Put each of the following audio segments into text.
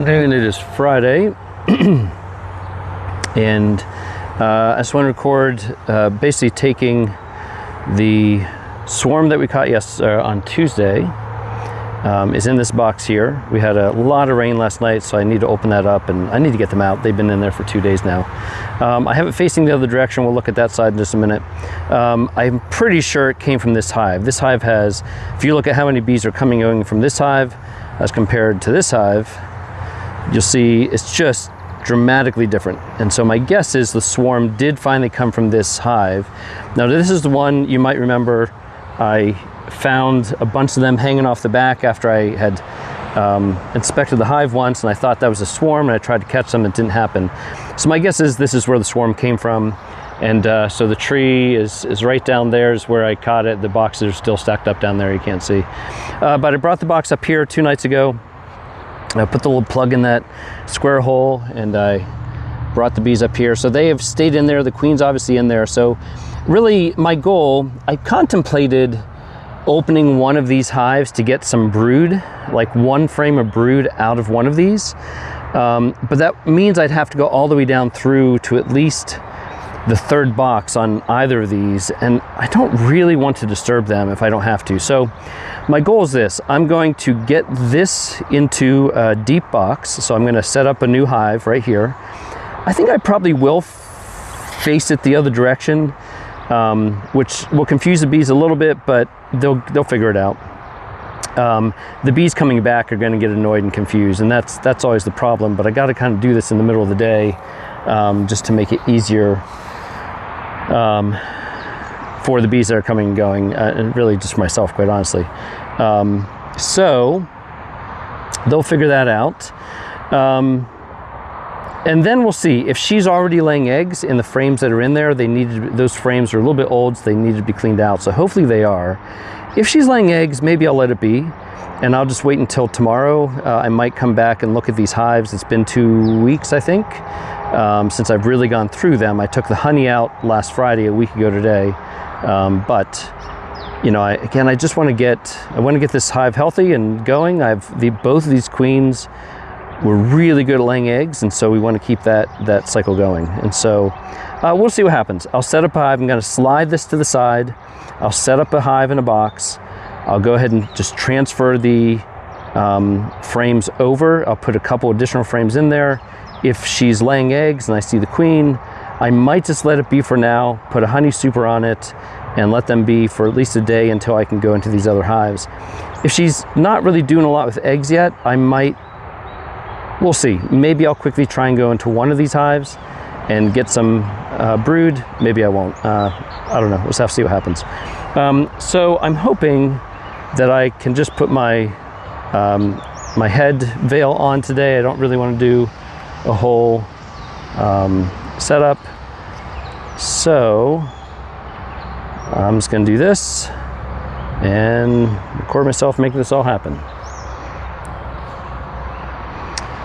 And it is Friday, and I just want to record basically taking the swarm that we caught on Tuesday. Is in this box here. We had a lot of rain last night, so I need to open that up and I need to get them out. They've been in there for 2 days now. I have it facing the other direction. We'll look at that side in just a minute. I'm pretty sure it came from this hive. This hive has, if you look at how many bees are going from this hive as compared to this hive, you'll see it's just dramatically different. And so my guess is the swarm did finally come from this hive. Now this is the one you might remember I found a bunch of them hanging off the back after I had inspected the hive once, and I thought that was a swarm and I tried to catch them. It didn't happen. So my guess is this is where the swarm came from. And so the tree is right down there is where I caught it. The boxes are still stacked up down there, you can't see. But I brought the box up here 2 nights ago. I put the little plug in that square hole and I brought the bees up here. So they have stayed in there. The queen's obviously in there. So really my goal, I contemplated opening one of these hives to get some brood, like one frame of brood out of one of these. But that means I'd have to go all the way down through to at least the 3rd box on either of these, and I don't really want to disturb them if I don't have to. So my goal is this: I'm going to get this into a deep box. So I'm going to set up a new hive right here. I think I probably will face it the other direction, which will confuse the bees a little bit, but they'll figure it out. The bees coming back are going to get annoyed and confused, and that's always the problem. But I got to kind of do this in the middle of the day, just to make it easier for the bees that are coming and going, and really just for myself, quite honestly. So they'll figure that out. And then we'll see if she's already laying eggs in the frames that are in there. Those frames are a little bit old, so they need to be cleaned out. So hopefully they are. If she's laying eggs, maybe I'll let it be, and I'll just wait until tomorrow. I might come back and look at these hives. It's been 2 weeks, I think, since I've really gone through them. I took the honey out last Friday, a week ago today. But you know, I just want to get this hive healthy and going. Both of these queens were really good at laying eggs, and so we want to keep that cycle going. And so we'll see what happens. I'll set up a hive. I'm going to slide this to the side. I'll set up a hive in a box. I'll go ahead and just transfer the frames over. I'll put a couple additional frames in there. If she's laying eggs and I see the queen, I might just let it be for now, put a honey super on it, and let them be for at least a day until I can go into these other hives. If she's not really doing a lot with eggs yet, we'll see. Maybe I'll quickly try and go into one of these hives and get some brood. Maybe I won't. I don't know. We'll have to see what happens. So I'm hoping that I can just put my my head veil on today. I don't really want to do a whole setup. So I'm just going to do this and record myself making this all happen.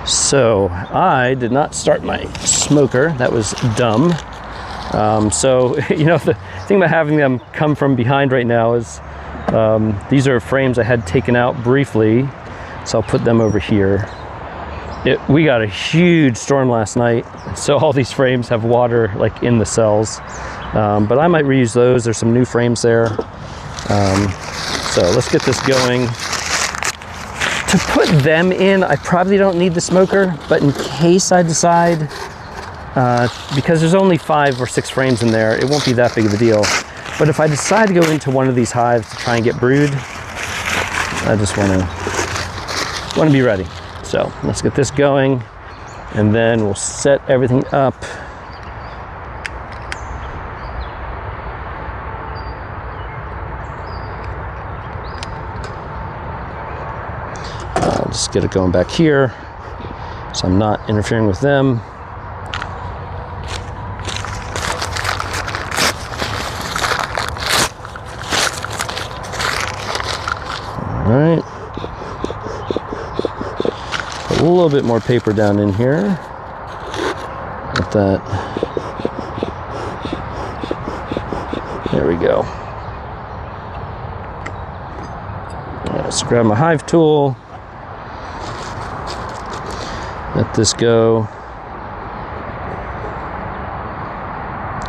So I did not start my smoker. That was dumb. So, you know, the thing about having them come from behind right now is these are frames I had taken out briefly. So I'll put them over here. We got a huge storm last night, so all these frames have water like in the cells. But I might reuse those. There's some new frames there. So let's get this going. To put them in, I probably don't need the smoker, but in case I decide, because there's only 5 or 6 frames in there, it won't be that big of a deal. But if I decide to go into one of these hives to try and get brood, I just want to be ready. So let's get this going, and then we'll set everything up. I'll just get it going back here so I'm not interfering with them. All right. A little bit more paper down in here. Let that. There we go. Let's grab my hive tool. Let this go.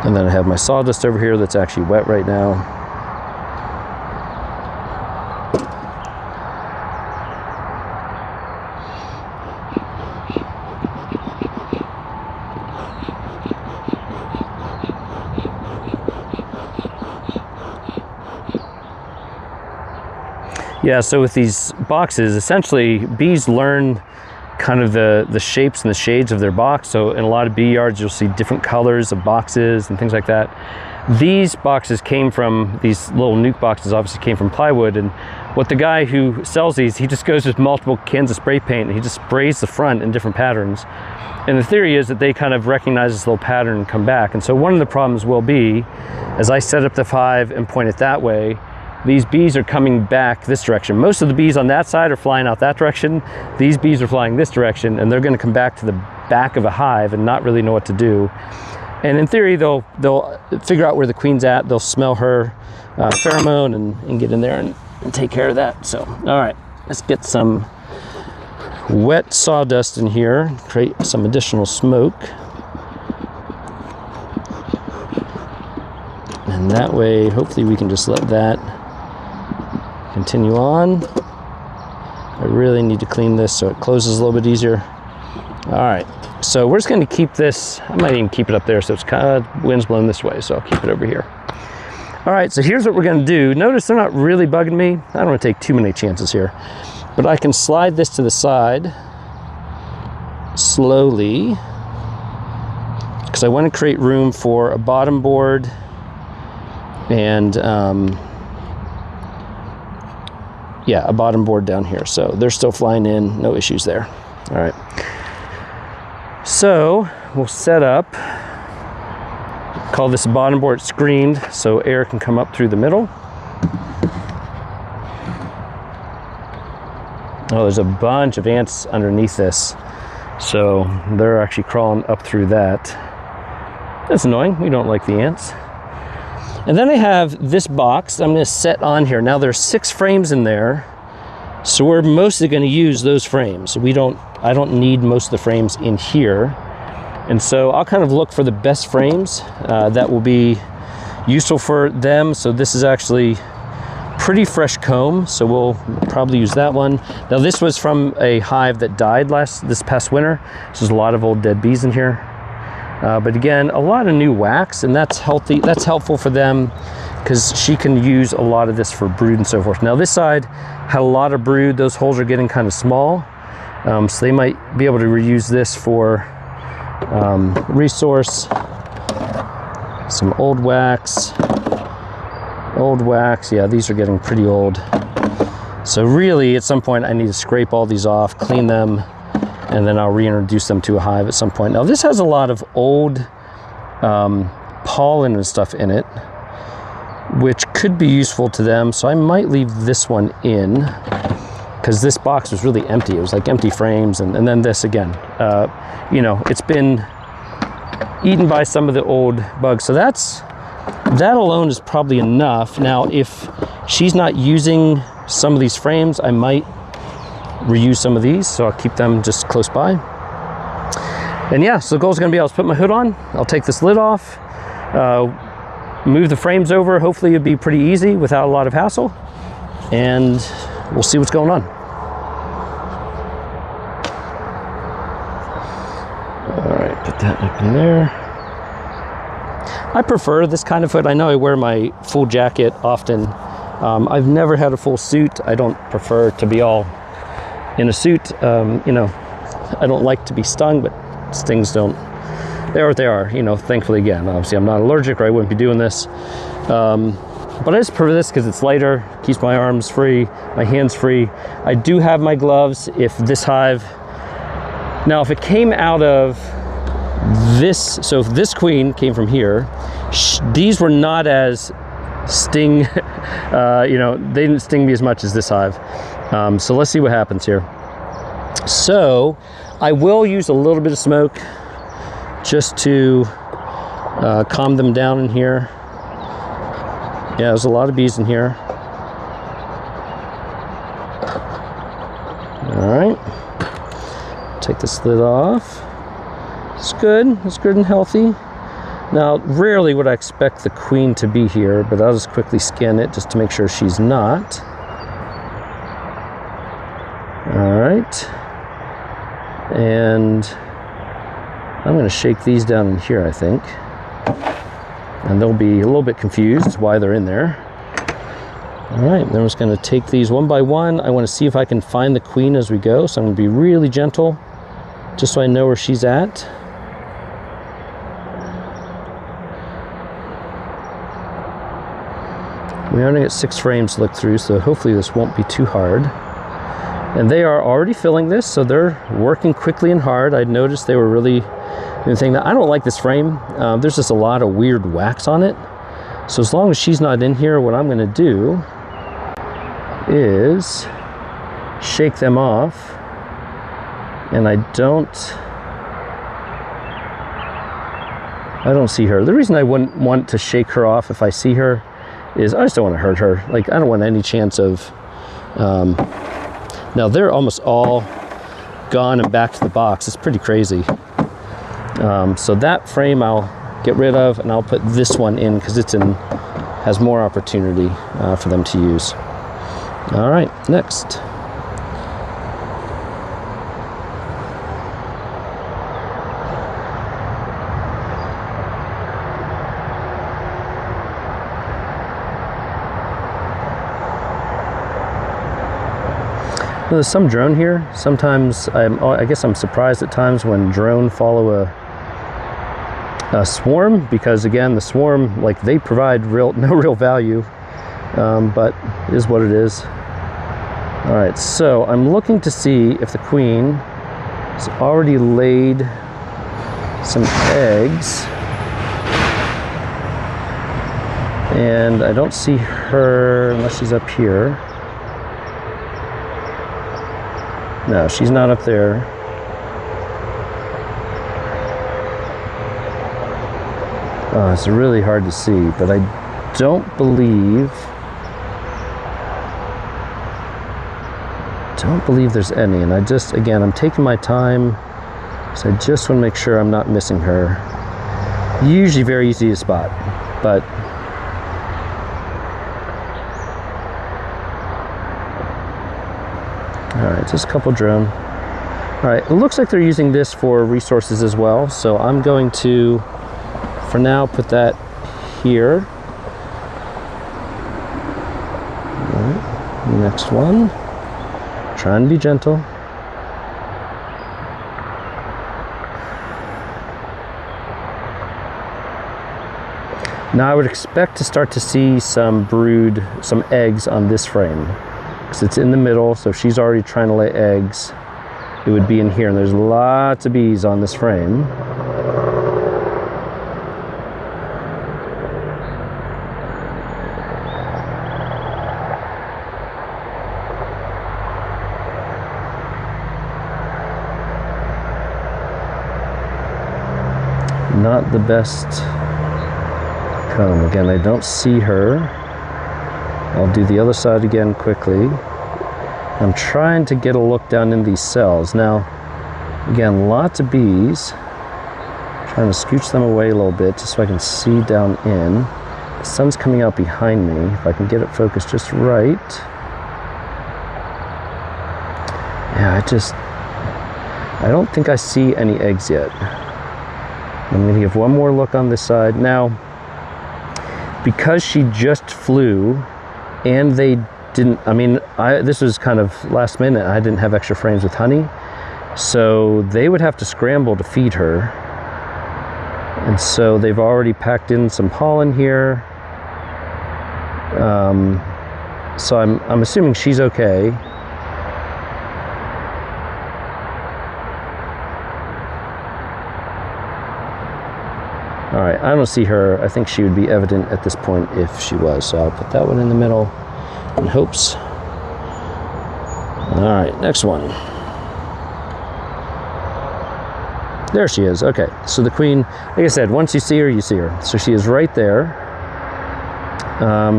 And then I have my sawdust over here that's actually wet right now. Yeah, so with these boxes, essentially bees learn kind of the shapes and the shades of their box. So in a lot of bee yards, you'll see different colors of boxes and things like that. These boxes came from, these little nuke boxes obviously came from plywood, and what the guy who sells these, he just goes with multiple cans of spray paint and he just sprays the front in different patterns. And the theory is that they kind of recognize this little pattern and come back. And so one of the problems will be, as I set up the hive and point it that way, these bees are coming back this direction. Most of the bees on that side are flying out that direction. These bees are flying this direction, and they're going to come back to the back of a hive and not really know what to do. And in theory, they'll figure out where the queen's at. They'll smell her pheromone and get in there and take care of that. So, all right, let's get some wet sawdust in here, create some additional smoke. And that way, hopefully we can just let that continue on. I really need to clean this so it closes a little bit easier. All right, so we're just going to keep this, I might even keep it up there so it's kind of wind's blowing this way, so I'll keep it over here. All right, so here's what we're going to do. Notice they're not really bugging me. I don't want to take too many chances here, but I can slide this to the side slowly because I want to create room for a bottom board and yeah, a bottom board down here. So they're still flying in, no issues there. All right. So we'll set up, call this bottom board screened so air can come up through the middle. Oh, there's a bunch of ants underneath this. So they're actually crawling up through that. That's annoying, we don't like the ants. And then I have this box I'm going to set on here. Now there's 6 frames in there, so we're mostly going to use those frames. I don't need most of the frames in here, and so I'll kind of look for the best frames that will be useful for them. So this is actually pretty fresh comb, so we'll probably use that one. Now this was from a hive that died this past winter, so there's a lot of old dead bees in here. But again, a lot of new wax, and that's healthy. That's helpful for them because she can use a lot of this for brood and so forth. Now this side had a lot of brood. Those holes are getting kind of small, so they might be able to reuse this for resource. Some old wax. Yeah, these are getting pretty old. So really, at some point, I need to scrape all these off, clean them, and then I'll reintroduce them to a hive at some point. Now this has a lot of old pollen and stuff in it, which could be useful to them. So I might leave this one in because this box was really empty. It was like empty frames, and then this again. You know, it's been eaten by some of the old bugs. So that alone is probably enough. Now, if she's not using some of these frames, I might reuse some of these, so I'll keep them just close by. And yeah, so the goal is going to be I'll put my hood on, I'll take this lid off, move the frames over. Hopefully it'll be pretty easy without a lot of hassle, and we'll see what's going on. All right, put that up in there. I prefer this kind of hood. I know I wear my full jacket often. I've never had a full suit. I don't prefer to be all in a suit. You know, I don't like to be stung, but stings don't, they're what they are, you know, thankfully. Again, obviously I'm not allergic or I wouldn't be doing this. But I just prefer this because it's lighter, keeps my arms free, my hands free. I do have my gloves if this hive, now if it came out of this, so if this queen came from here, these were not as sting, you know, they didn't sting me as much as this hive. So let's see what happens here. So I will use a little bit of smoke just to calm them down in here. Yeah, there's a lot of bees in here. All right, take take this lid off. It's good. It's good and healthy. Now, rarely would I expect the queen to be here, but I'll just quickly scan it just to make sure she's not. All right. And I'm going to shake these down in here, I think. And they'll be a little bit confused why they're in there. All right, then I'm just going to take these one by one. I want to see if I can find the queen as we go, so I'm going to be really gentle, just so I know where she's at. We only get 6 frames to look through, so hopefully this won't be too hard. And they are already filling this, so they're working quickly and hard. I noticed they were really doing the thing. Now, I don't like this frame. There's just a lot of weird wax on it. So as long as she's not in here, what I'm going to do is shake them off. And I don't see her. The reason I wouldn't want to shake her off if I see her is I just don't want to hurt her. Like, I don't want any chance of... Now, they're almost all gone and back to the box. It's pretty crazy. So that frame I'll get rid of, and I'll put this one in because has more opportunity for them to use. All right, next. There's some drone here. Sometimes I guess I'm surprised at times when drone follow a swarm, because again, the swarm, like, they provide no real value, but it is what it is. All right, so I'm looking to see if the queen has already laid some eggs, and I don't see her unless she's up here. No, she's not up there. Oh, it's really hard to see, but I don't believe there's any. And again, I'm taking my time, so I just want to make sure I'm not missing her. Usually very easy to spot, but all right, just a couple drone. All right, it looks like they're using this for resources as well, so I'm going to, for now, put that here. All right, next one. Trying to be gentle. Now I would expect to start to see some eggs on this frame, because it's in the middle, so if she's already trying to lay eggs, it would be in here, and there's lots of bees on this frame. Not the best comb. Again, I don't see her. I'll do the other side again quickly. I'm trying to get a look down in these cells. Now, again, lots of bees. Trying to scooch them away a little bit just so I can see down in. The sun's coming out behind me. If I can get it focused just right. Yeah, I don't think I see any eggs yet. I'm going to give one more look on this side. Now, because she just flew, and they didn't, this was kind of last minute. I didn't have extra frames with honey, so they would have to scramble to feed her. And so they've already packed in some pollen here. So I'm assuming she's okay. All right, I don't see her. I think she would be evident at this point if she was. So I'll put that one in the middle in hopes. All right, next one. There she is. Okay, so the queen, like I said, once you see her, you see her. So she is right there.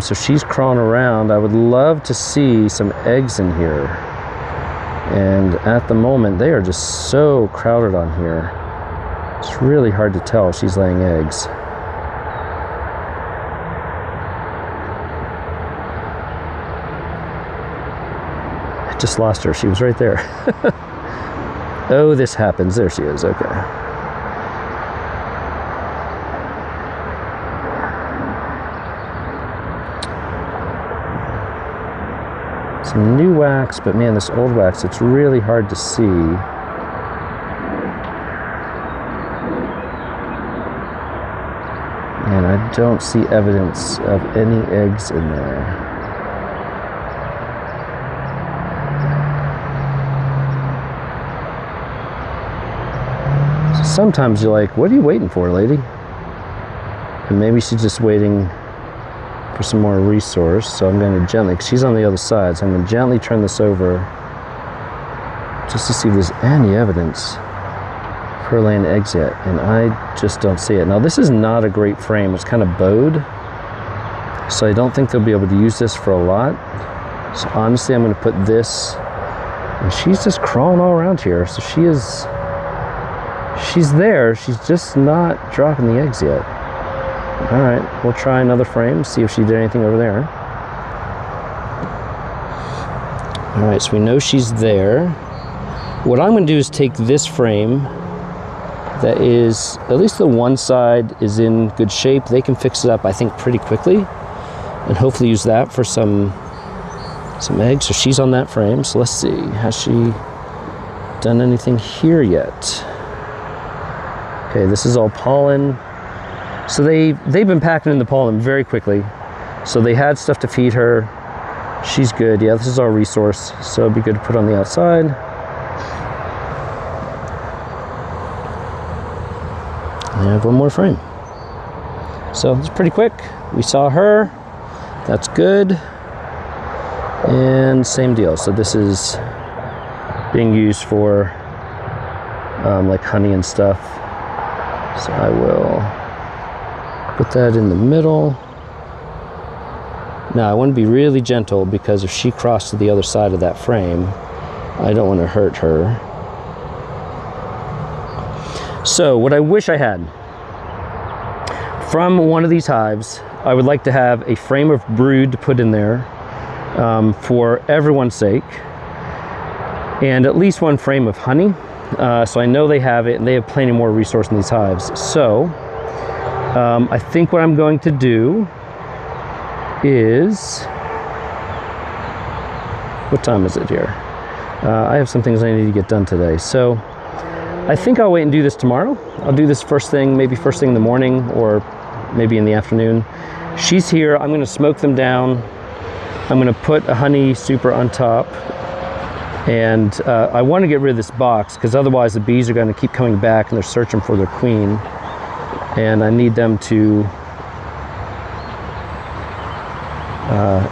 So she's crawling around. I would love to see some eggs in here. And at the moment, they are just so crowded on here. It's really hard to tell she's laying eggs. I just lost her. She was right there. Oh, this happens. There she is. Okay. Some new wax, but man, this old wax, it's really hard to see. And I don't see evidence of any eggs in there. So sometimes you're like, what are you waiting for, lady? And maybe she's just waiting for some more resource. So I'm going to gently, because she's on the other side, so I'm going to gently turn this over just to see if there's any evidence of her laying eggs yet, and I just don't see it. Now this is not a great frame. It's kind of bowed, so I don't think they'll be able to use this for a lot. So honestly, I'm going to put this, and she's just crawling all around here. So she's there, she's just not dropping the eggs yet. All right, we'll try another frame, see if she did anything over there. All right, so we know she's there. What I'm going to do is take this frame that is, at least the one side is in good shape. They can fix it up, I think, pretty quickly, and hopefully use that for some eggs. So she's on that frame. So let's see, has she done anything here yet? Okay, this is all pollen. So they've been packing in the pollen very quickly. So they had stuff to feed her. She's good. Yeah, this is our resource, so it'd be good to put on the outside. And I have one more frame. So it's pretty quick. We saw her. That's good. And same deal. So this is being used for like honey and stuff. So I will put that in the middle. Now I want to be really gentle, because if she crossed to the other side of that frame, I don't want to hurt her. So what I wish I had from one of these hives, I would like to have a frame of brood to put in there for everyone's sake, and at least one frame of honey. So I know they have it, and they have plenty more resource in these hives. So I think what I'm going to do is, what time is it here? I have some things I need to get done today. So I think I'll wait and do this tomorrow. I'll do this first thing, maybe first thing in the morning, or maybe in the afternoon. She's here. I'm going to smoke them down. I'm going to put a honey super on top. And I want to get rid of this box, because otherwise the bees are going to keep coming back and they're searching for their queen. And I need them to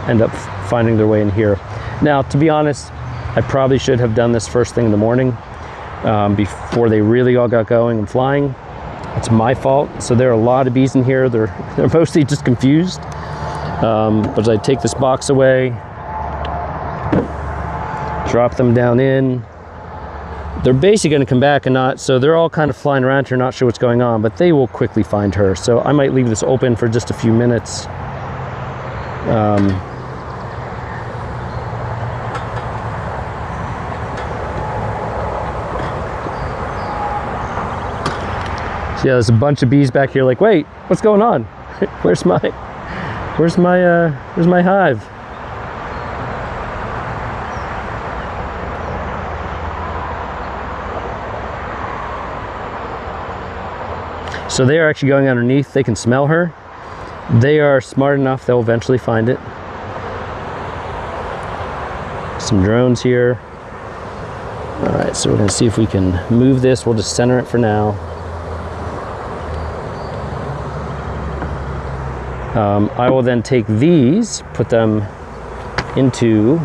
end up finding their way in here. Now, to be honest, I probably should have done this first thing in the morning before they really all got going and flying. It's my fault. So there are a lot of bees in here. They're mostly just confused. But as I take this box away, drop them down in, they're basically going to come back and not, so they're all kind of flying around here, not sure what's going on, but they will quickly find her. So I might leave this open for just a few minutes. So yeah, there's a bunch of bees back here like, wait, what's going on? Where's my hive? So they are actually going underneath. They can smell her. They are smart enough, they'll eventually find it. Some drones here. All right, so we're gonna see if we can move this. We'll just center it for now. I will then take these, put them into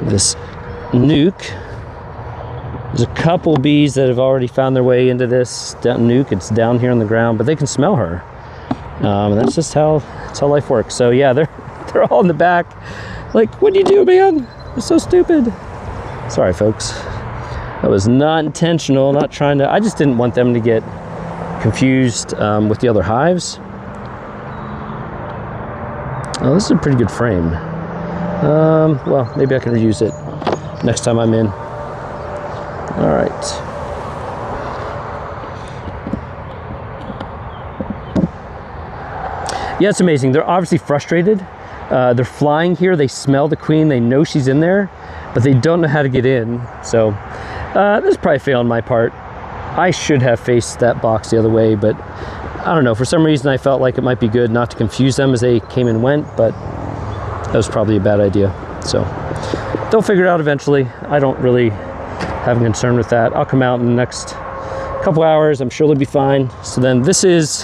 this nuke. There's a couple bees that have already found their way into this nuke. It's down here on the ground, but they can smell her. And that's just how life works. So yeah, they're all in the back. Like, what do you do, man? It's so stupid. Sorry, folks. That was not intentional, not trying to, I just didn't want them to get confused with the other hives. Oh, this is a pretty good frame. Well, maybe I can reuse it next time I'm in. All right. Yeah, it's amazing. They're obviously frustrated. They're flying here. They smell the queen. They know she's in there, but they don't know how to get in. So this is probably a fail on my part. I should have faced that box the other way, but I don't know. For some reason, I felt like it might be good not to confuse them as they came and went, but that was probably a bad idea. So they'll figure it out eventually. I don't really have a concern with that. I'll come out in the next couple hours. I'm sure they'll be fine. So then this is,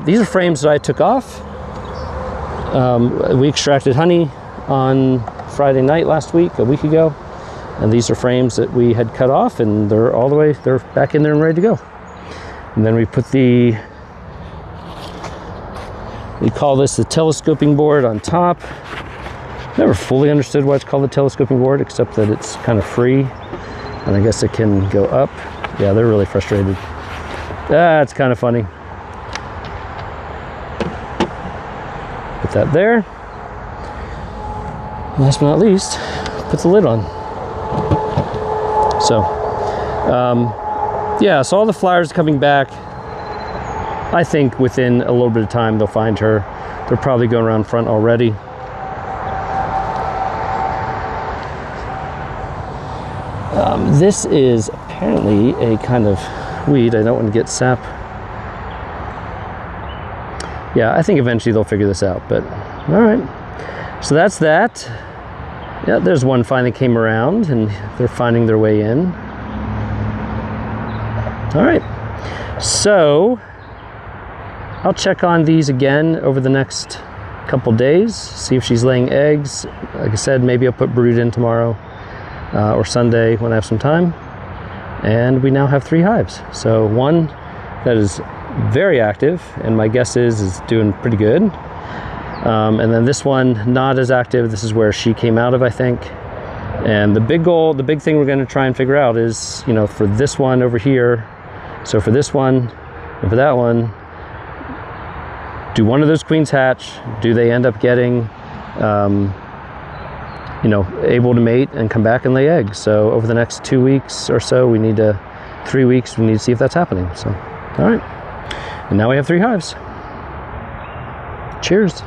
these are frames that I took off. We extracted honey on Friday night last week, a week ago. And these are frames that we had cut off, and they're all the way, they're back in there and ready to go. And then we put the, we call this the telescoping board on top. Never fully understood why it's called the telescoping board, except that it's kind of free. And I guess it can go up. Yeah, they're really frustrated. That's kind of funny. Put that there. Last but not least, put the lid on. So, yeah, so all the flowers coming back. I think within a little bit of time they'll find her. They're probably going around front already. This is apparently a kind of weed. I don't want to get sap. Yeah, I think eventually they'll figure this out, but all right. So that's that. Yeah, there's one finally came around and they're finding their way in. All right, so I'll check on these again over the next couple days, see if she's laying eggs. Like I said, maybe I'll put brood in tomorrow or Sunday when I have some time. And we now have 3 hives. So one that is very active, and my guess is doing pretty good. And then this one, not as active. This is where she came out of, I think. And the big goal, the big thing we're gonna try and figure out is, you know, for this one over here, so for this one and for that one, do one of those queens hatch? Do they end up getting, you know, able to mate and come back and lay eggs? So over the next 2 weeks or so, 3 weeks, we need to see if that's happening. So, all right. And now we have 3 hives. Cheers.